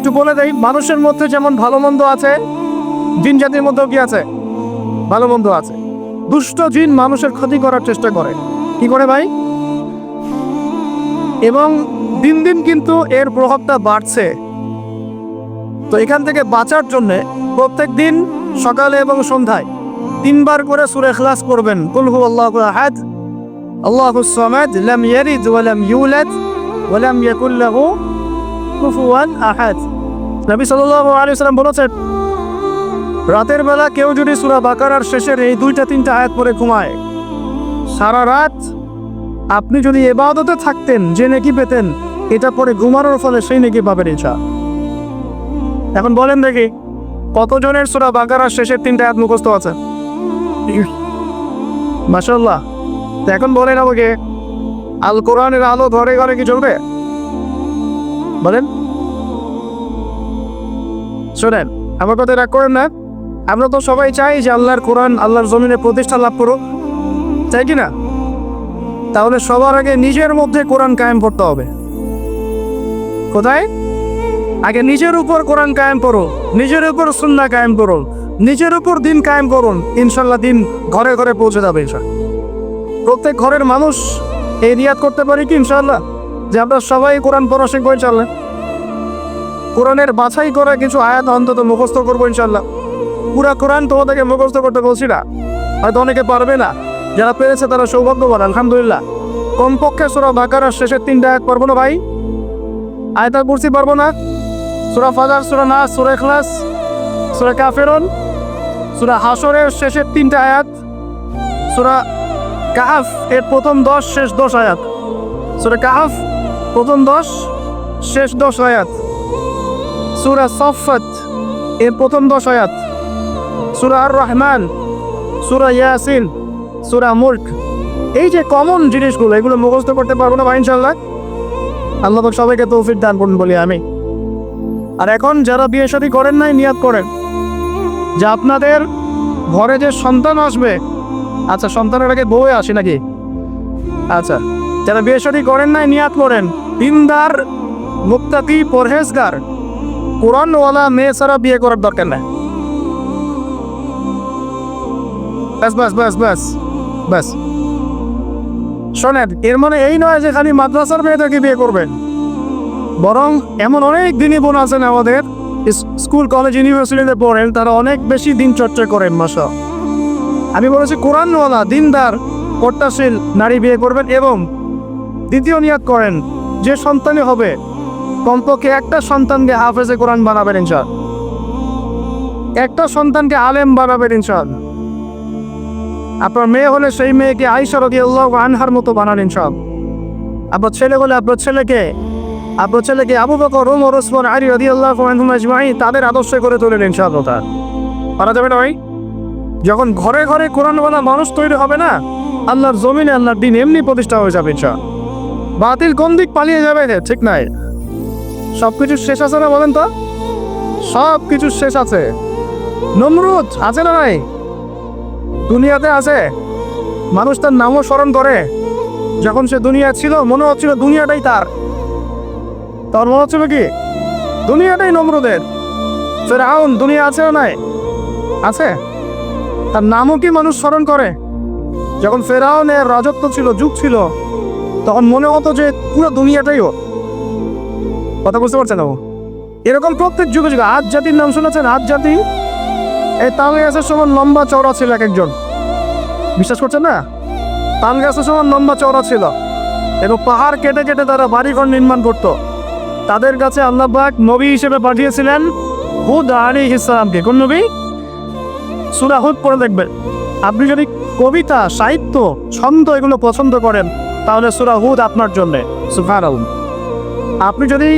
একটু বলে দেই, মানুষের মধ্যে যেমন ভালো মন্দ আছে, জিন জাতির মধ্যেও কি আছে? ভালো মন্দ আছে। দুষ্ট জিন মানুষের ক্ষতি করার চেষ্টা করে। কি করে ভাই? এবং দিন দিন কিন্তু এর প্রভাবটা বাড়ছে। তো এখান থেকে বাঁচার জন্য প্রত্যেক দিন সকালে এবং সন্ধ্যায় 3 বার করে সূরা ইখলাস পড়বেন। কুল হুয়াল্লাহু আহাদ, আল্লাহুস সামাদ, লাম ইয়ালিদ ওয়া লাম ইউলাদ ওয়া লাম ইয়াকুল লাহু কুফুয়ান আহাদ। নবী সাল্লাল্লাহু আলাইহি ওয়াসাল্লাম বলেছেন, রাতের বেলা কেউ যদি সূরা বাকারার শেষের এই 2-3টা আয়াত পড়ে ঘুমায়, সারা রাত আপনি যদি ইবাদতে থাকতেন যে নেকি পেতেন, এটা পড়ে ঘুমানোর ফলে সেই নেকি পাবেন ইনশাআল্লাহ। এখন বলেন দেখি, কতজনের সূরা বাকারার শেষের 3টা আয়াত মুখস্থ আছে? মাশাআল্লাহ। তো এখন বলেন আমাকে, আল কোরআনের আলো ঘরে ঘরে কি চলবে? বলেন। শোনেন, আমার কথা রাগ করেন না। আমরা তো সবাই চাই যে আল্লাহর কোরআন আল্লাহর জমিনে প্রতিষ্ঠা লাভ করুক, চাই কি না? তাহলে সবার আগে নিজের মধ্যে কোরআন কায়েম করতে হবে। কোথায়? আগে নিজের উপর কোরআন কায়েম করো, নিজের উপর সুন্নাহ কায়েম করো, নিজের উপর দিন কায়েম করুন, ইনশাল্লাহ দিন ঘরে ঘরে পৌঁছে যাবে ইনশাল্লাহ। প্রত্যেক ঘরের মানুষ এই নিয়াত করতে পারি কি ইনশাল্লাহ যে আমরা সবাই কোরআন পড়া শিখবো ইনশাল্লাহ। কোরআনের বাছাই করা কিছু আয়াত অন্তত মুখস্থ করবো ইনশাল্লাহ। পুরা কোরআন তোমাদেরকে মুখস্থ করতে বলছি না, হয়তো অনেকে পারবে না, যারা পেরেছে তারা সৌভাগ্যবান আলহামদুলিল্লাহ। কমপক্ষে সূরা বাকারার শেষের 3টা আয়াত পারবো না ভাই? আয়াতুল কুরসি পারবো না? সূরা ফাজার, সূরা নাস, সূরা ইখলাস, সূরা কাফিরুন, সূরা হাশরের শেষের 3টা আয়াত, সূরা কাহফ এর প্রথম 10 শেষ 10 আয়াত, সূরা কাহফ প্রথম 10 শেষ 10 আয়াত, সূরা সাফফাত এর প্রথম 10 আয়াত, সূরা আর রহমান, সূরা ইয়াসিন, সূরা মুলক। এই যে কমন জিনিসগুলো, এগুলো মুখস্থ করতে পারবো না ভাই ইনশাআল্লাহ? আল্লাহ পাক সবাইকে তৌফিক দান করুন বলি আমি। আর এখন যারা বিয়ে শাদী করেন নাই, নিয়াত করেন যে আপনাদের ঘরে যে সন্তান আসবে, আচ্ছা সন্তানের আগে বউয়ে আসে নাকি? আচ্ছা, যারা বিয়ে শাদী করেন নাই নিয়াত করেন, দিনদার, মুত্তাকি, পরহেজগার, কোরআনওয়ালা মেয়ে ছাড়া বিয়ে করার দরকার নাই। ব্যাস ব্যাস ব্যাস ব্যাস ব্যাস। শোনেন, এর মানে এই নয় যে খালি মাদ্রাসার মেয়েদেরকে বিয়ে করবেন, বরং এমন অনেক দিনই বোন আছেন আমাদের স্কুল কলেজ ইউনিভার্সিটিতে পড়েন, তারা অনেক বেশি দিন চর্চা করেন মাশা। আমি বলেছি কোরআনওয়ালা দিনদার পর্দাশীল নারী বিয়ে করবেন, এবং দ্বিতীয় নিয়াত করেন যে সন্তানই হবে কমপক্ষে একটা সন্তানকে হাফেজে কোরআন বানাবেন ইনশাআল্লাহ, একটা সন্তানকে আলেম বানাবেন ইনশাআল্লাহ। আপনার মেয়ে হলে সেই মেয়েকে আয়েশা রাদিয়াল্লাহু আনহার মতো বানান ইনশাআল্লাহ। আপনার ছেলে হলে আপনার ছেলেকে আবু বকর, ওমর, ওসমান, আলী রাদিয়াল্লাহু আনহুম আজমাইন তাদের আদর্শ করে তোলেন ইনশাআল্লাহ। পারা যাবে না ভাই? যখন ঘরে ঘরে কোরআনওয়ালা মানুষ তৈরি হবে না, আল্লাহর জমিনে আল্লাহর দিন এমনি প্রতিষ্ঠা হয়ে যাবে ইনশাআল্লাহ। বাতিল কোন দিক পালিয়ে যাবে ঠিক নাই। সবকিছু শেষ আছে না বলেন তো? সব কিছু শেষ আছে। নমরুদ আছে না নাই? দুনিয়াতে আছে। মানুষ তার নামও স্মরণ করে। যখন সে দুনিয়া ছিল মনে হচ্ছিল দুনিয়াটাই তার মনে হচ্ছিল কি দুনিয়াটাই নমরুদের। ফেরাউন দুনিয়া আছে না নাই? আছে। তার নামও কি মানুষ স্মরণ করে? যখন ফেরাউনের রাজত্ব ছিল, যুগ ছিল, তখন মনে হতো যে পুরো দুনিয়াটাই ও। কথা বুঝতে পারছেন না? এরকম প্রত্যেক যুগে যুগে। আজ জাতির নাম শুনেছেন? আজ জাতি এই তাল গাছের সমান লম্বা চওড়া ছিল এক একজন। বিশ্বাস করছেন না? তাল গাছের সমান লম্বা চওড়া ছিল, এবং পাহাড় কেটে কেটে তারা বাড়িঘর নির্মাণ করত। তাদের কাছে আল্লাহ পাক নবী হিসেবে পাঠিয়েছিলেন হুদ আলাইহিস সালামকে। কোন নবী? সূরা হুদ পড়ে দেখবেন। আপনি যদি কবিতা, সাহিত্য, ছন্দ এগুলো পছন্দ করেন, তাহলে সূরা হুদ আপনার জন্য। সুবহানাল্লাহ। আপনি যদি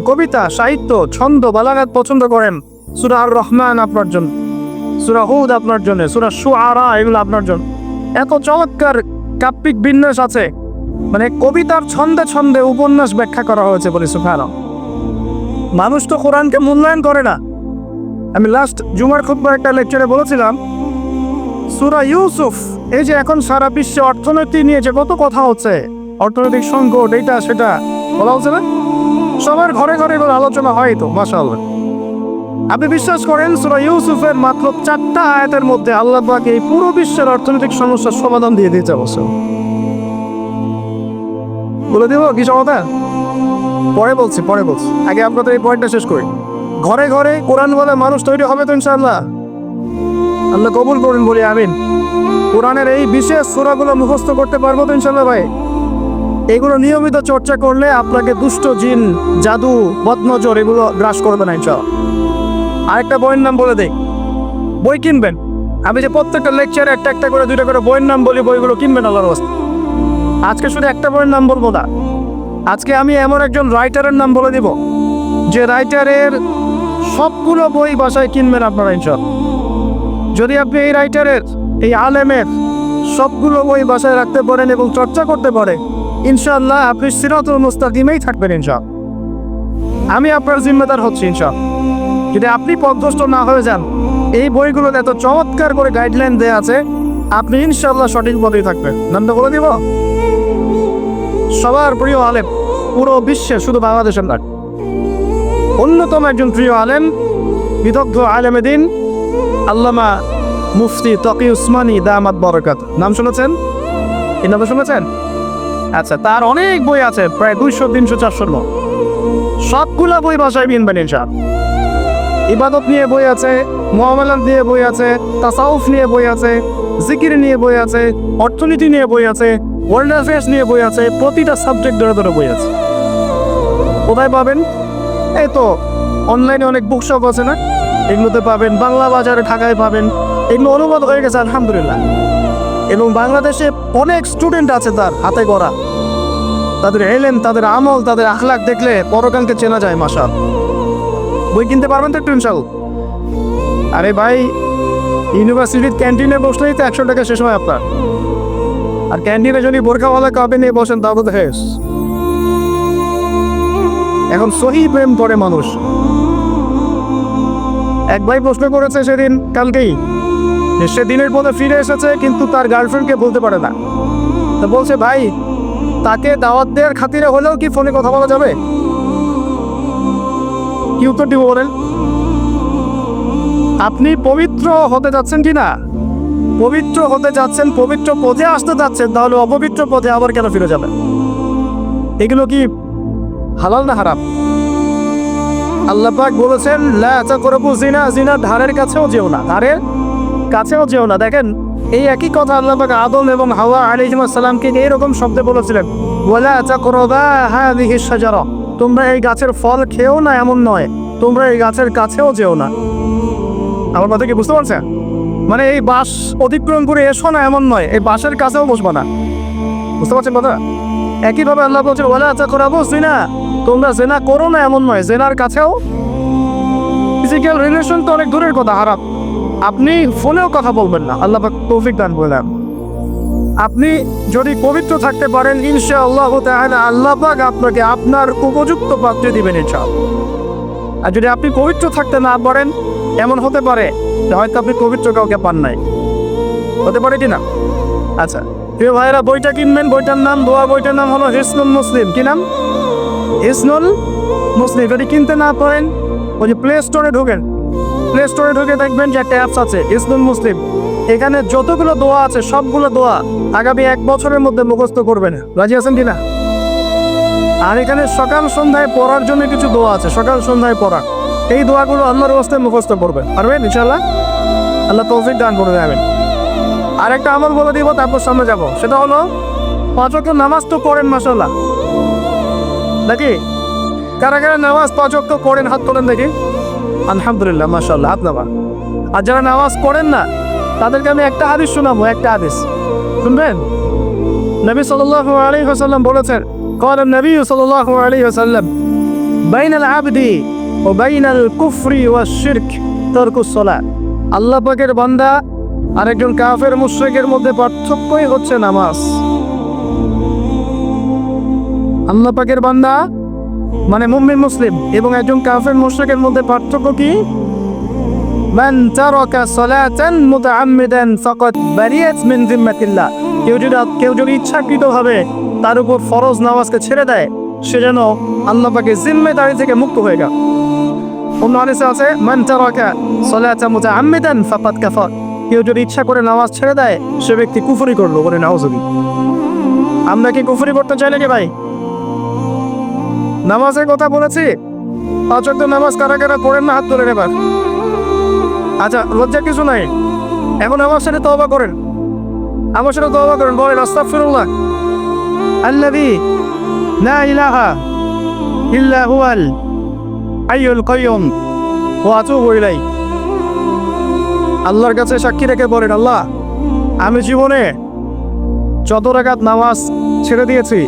কবিতা, সাহিত্য, ছন্দ, বালাগাত পছন্দ করেন, সূরা আর রহমান আপনার জন্য, সূরা হুদ আপনার জন্য, সূরা শুআরা এগুলো আপনার জন্য। এত চমৎকার কাব্যিক বিন্যাস আছে, কবিতার ছন্দে ছন্দে উপন্যাস ব্যাখ্যা করা হয়েছে বলে। সুবহানাল্লাহ। মানুষ তো কোরআনকে মূল্যায়ন করে না। আমি লাস্ট জুমার খুতবা একটা লেকচারে বলেছিলাম, সূরা ইউসুফ, এই যে এখন সারা বিশ্বে অর্থনীতি নিয়ে যে কত কথা হচ্ছে, অর্থনৈতিক সংকট, এইটা সেটা বলা হচ্ছে না, সবার ঘরে ঘরে এগুলো আলোচনা হয় তো মাশাআল্লাহ। আপনি বিশ্বাস করেন সূরা ইউসুফের মাত্র 4টা আয়াতের মধ্যে আল্লাহ পাক এই পুরো বিশ্বের অর্থনৈতিক সমস্যার সমাধান দিয়ে দিয়েছে অবশ্য। বলে দিব কি সমাধান? পরে বলছি। আগে আপনাদের এই পয়েন্টটা শেষ করি। ঘরে ঘরে কোরআন বলা মানুষ তৈরি হবে তো ইনশাআল্লাহ। আল্লাহ কবুল করুন বলি আমিন। কোরআনের এই বিশেষ সূরাগুলো মুখস্থ করতে পারবো তো ইনশাআল্লাহ ভাই। এগুলো নিয়মিত চর্চা করলে আপনাকে দুষ্ট জিন, জাদু, বদনজর এগুলো গ্রাস করবে না ইনশাআল্লাহ। আরেকটা বইয়ের নাম বলে দেই, বই কিনবেন। আমি যে প্রত্যেকটা লেকচারে একটা করে 2টা করে বইয়ের নাম বলি, বইগুলো কিনবেন আল্লাহর রাস্তায়। আজকে শুধু একটা বইয়ের নাম বলবো না, আজকে আমি এমন একজন রাইটারের নাম বলে দিব যে রাইটারের সবগুলো বই বাসায় কিনবেন আপনারা ইনশাআল্লাহ। যদি আপনি এই রাইটারের, এই আলেমের সবগুলো বই বাসায় রাখতে পারেন এবং চর্চা করতে পারেন, ইনশাআল্লাহ আপনি সিরাতুল মুস্তাকিমেই থাকবেন ইনশাআল্লাহ। আমি আপনার জিম্মেদার হচ্ছি ইনশাআল্লাহ। যদি আপনি পথভ্রষ্ট না হয়ে যান, এই বইগুলোতে এত চমৎকার করে গাইডলাইন দেওয়া আছে, আপনি ইনশাআল্লাহ সঠিক পথেই থাকবেন। নামটা বলে দিব, সবার প্রিয় আলেম, পুরো বিশ্বে শুধু বাংলাদেশের না, অন্যতম একজন প্রিয় আলেম, বিদগ্ধ আলেমে দিন আল্লামা মুফতি তকি উসমানী দামাত বরকাত। নাম শুনেছেন? এই নামটা শুনেছেন? আচ্ছা, তার অনেক বই আছে, প্রায় 200, 300, 400 মতো। সবগুলা বই ভাষায় কিনবেন ইনশাআল্লাহ। ইবাদত নিয়ে বই আছে, মুআমালাত নিয়ে বই আছে, তাসাউফ নিয়ে বই আছে, জিকির নিয়ে বই আছে, অর্থনীতি নিয়ে বই আছে, ওয়ার্ল্ড অ্যাফেয়ার্স নিয়ে বই আছে, প্রতিটা সাবজেক্ট ধরে ধরে বই আছে। কোথায় পাবেন? এই তো অনলাইনে অনেক বুকশপ আছে না, এগুলোতে পাবেন। বাংলা বাজারে ঢাকায় পাবেন, এগুলো অনুবাদ হয়ে গেছে আলহামদুলিল্লাহ। এবং বাংলাদেশে অনেক স্টুডেন্ট আছে তার হাতে গড়া, তাদের এলেম, তাদের আমল, তাদের আখলাক দেখলে পরকালকে চেনা যায় মাশাআল্লাহ। বই কিনতে পারবেন তো একটু ইনশাআল্লাহ। আরে ভাই, ইউনিভার্সিটির ক্যান্টিনে বসলেই তো 100 টাকা শেষ হয় আপনার। আর ক্যান্টিনে যদি বোরখাওয়ালা কাপে নিয়ে বসেন তাও তো শেষ। এখন সহি প্রেম করে মানুষ। এক ভাই প্রশ্ন করেছে সেদিন, কালকেই, সে দিনের পথে ফিরে এসেছে কিন্তু তার গার্লফ্রেন্ডকে বলতে পারে না। তা বলছে, ভাই তাকে দাওয়াত দেওয়ার খাতিরে হলেও কি ফোনে কথা বলা যাবে? কি উত্তর দিব বলেন? আপনি পবিত্র হতে যাচ্ছেন কি না? পবিত্র হতে যাচ্ছেন, পবিত্র পথে আসতে যাচ্ছেন, তাহলে অপবিত্র পথে আবার কেন ফিরে যাবেন? এগুলো কি হালাল না হারাম? আল্লাহ পাক বলেছেন, লা তাকরাবু জিনা, জিনার ধারের কাছেও যেও না, ধারের কাছেও যেও না। দেখেন, এই একই কথা আল্লাহ পাক আদম এবং হাওয়া আলাইহিস সালামকে এইরকম শব্দে বলেছিলেন, ওয়ালা তাকরাবা হাযিহিশ শাজারা, তোমরা এই গাছের ফল খেও না এমন নয়, তোমরা এই গাছের কাছেও যেও না। আমার কথা কি বুঝতে পারছেন? মানে এই বাঁশ অতিক্রম করে এসো না এমন নয়, এই বাঁশের কাছেও বসবা না। বুঝতে পারছেন কথা? একইভাবে আল্লাহ বলছেন, ওয়ালা তাকরাবু জিনা, তোমরা জেনা করো না এমন নয়, জেনার কাছেও। ফিজিক্যাল রিলেশন তো অনেক দূরের কথা, হারাম। আপনি ফোনেও কথা বলবেন না, আল্লাহ পাক তৌফিক দান করলেন। আপনি যদি পবিত্র থাকতে পারেন ইনশাআল্লাহ তাআলা, আল্লাহ পাক আপনাকে আপনার উপযুক্ত পাত্রে দিবেন ইনশাআল্লাহ। আর যদি আপনি পবিত্র থাকতে না পারেন, এমন হতে পারে যে হয়তো আপনি পবিত্র কাউকে পান নাই, হতে পারে কি না? আচ্ছা প্রিয় ভাইয়েরা, বইটা কিনবেন। বইটার নাম, দোয়া বইটার নাম হলো হিসনুল মুসলিম। কি নাম? হিসনুল মুসলিম। যদি কিনতে না পারেন, ওই যে প্লে স্টোরে ঢোকেন, প্লে স্টোরে ঢুকে দেখবেন যে একটা অ্যাপস আছে হিসনুল মুসলিম। এখানে যতগুলো দোয়া আছে সবগুলো দোয়া আগামী 1 বছরের মধ্যে মুখস্থ করবেন। রাজি আছেন কিনা? আর এখানে সকাল সন্ধ্যায় পড়ার জন্য কিছু দোয়া আছে, সকাল সন্ধ্যায় পড়া। এই দোয়াগুলো আল্লাহর রাস্তায় মুখস্থ করবেন, পারবেন ইনশাআল্লাহ। আল্লাহ তৌফিক দান করে দেবেন। আর একটা আমল বলে দিব, তারপর সামনে যাব। সেটা হলো 5 ওয়াক্ত নামাজ তো পড়েন মাশাআল্লাহ, নাকি? কারা কারা নামাজ 5 ওয়াক্ত পড়েন হাত তোলেন দেখি। আলহামদুলিল্লাহ, মাশাআল্লাহ, হাত নামা। আর যারা নামাজ পড়েন না তাদেরকে আমি একটা হাদিস শোনাবো, একটা হাদিস শুনবেন। নবী সাল্লাল্লাহু আলাইহি ওয়াসাল্লাম বলেছেন, قال النبي صلى الله عليه وسلم بين العبد وبين الكفر والشرك ترك الصلاة। আল্লাহ পাকের বান্দা আর একজন কাফের মুশরিকের মধ্যে পার্থক্যই হচ্ছে নামাজ। আল্লাহ পাকের বান্দা মানে মুমিন মুসলিম এবং একজন কাফের মুশরিকের মধ্যে পার্থক্য কি? মান তারাকা সালাতান মুতাআম্মিদান ফাকাদ বারিয়াত মিন জিম্মাতিল্লাহ। কেউ যদি ইচ্ছাকৃতভাবে তার উপর ফরজ নামাজকে ছেড়ে দেয়, সে যেন আল্লাহ পাকের জিম্মেদারি থেকে মুক্ত হয়ে গেল। অন্য হাদিসে আছে মান তারাকা সালাতা মুতাআম্মিদান ফাকাদ কাফার, কেউ যদি ইচ্ছা করে নামাজ ছেড়ে দেয় সে ব্যক্তি কুফরি করলো, বলে নাউযুবিল্লাহ। আমরা কি কুফরি করতে চাই নাকি ভাই? নামাজের কথা বলেছি, 5 ওয়াক্ত নামাজ কারা কারা পড়েন না হাত তুলে নেবার। আচ্ছা, লজ্জা কিছু নাই, এখন আমার সাথে তওবা করেন, আমার সাথে তওবা করেন, বলেন আস্তাগফিরুল্লাহ আল্লাযী লা ইলাহা ইল্লা হুয়াল হাইয়ুল কাইয়ুম ওয়া আতুবু ইলাইহি। আল্লাহর কাছে সাক্ষী রেখে বলেন, আল্লাহ আমি জীবনে যত রাকাত নামাজ ছেড়ে দিয়েছি